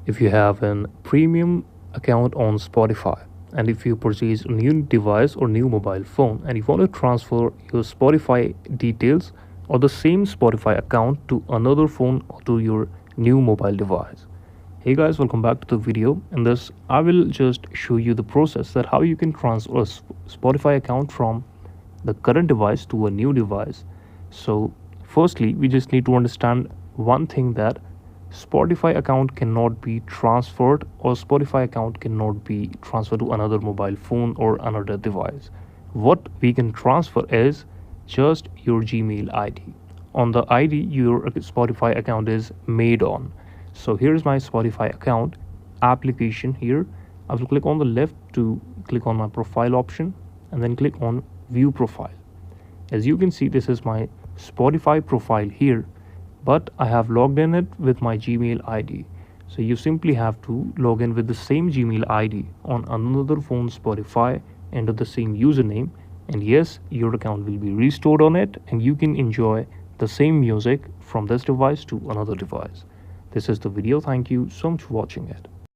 if you have an premium account on Spotify, and if you purchase a new device or new mobile phone and you want to transfer your Spotify details or the same Spotify account to another phone or to your new mobile device. Hey guys, welcome back to the video. In this, I will just show you the process that how you can transfer a Spotify account from the current device to a new device. So firstly, we just need to understand one thing, that Spotify account cannot be transferred, or Spotify account cannot be transferred to another mobile phone or another device. What we can transfer is just your Gmail ID. On the ID your Spotify account is made on. So here's my Spotify account application here. I will click on the left to click on my profile option and then click on view profile. As you can see, this is my Spotify profile here, but I have logged in it with my Gmail ID. So you simply have to log in with the same Gmail ID on another phone Spotify, enter the same username, and yes, your account will be restored on it and you can enjoy the same music from this device to another device. This is the video. Thank you so much for watching it.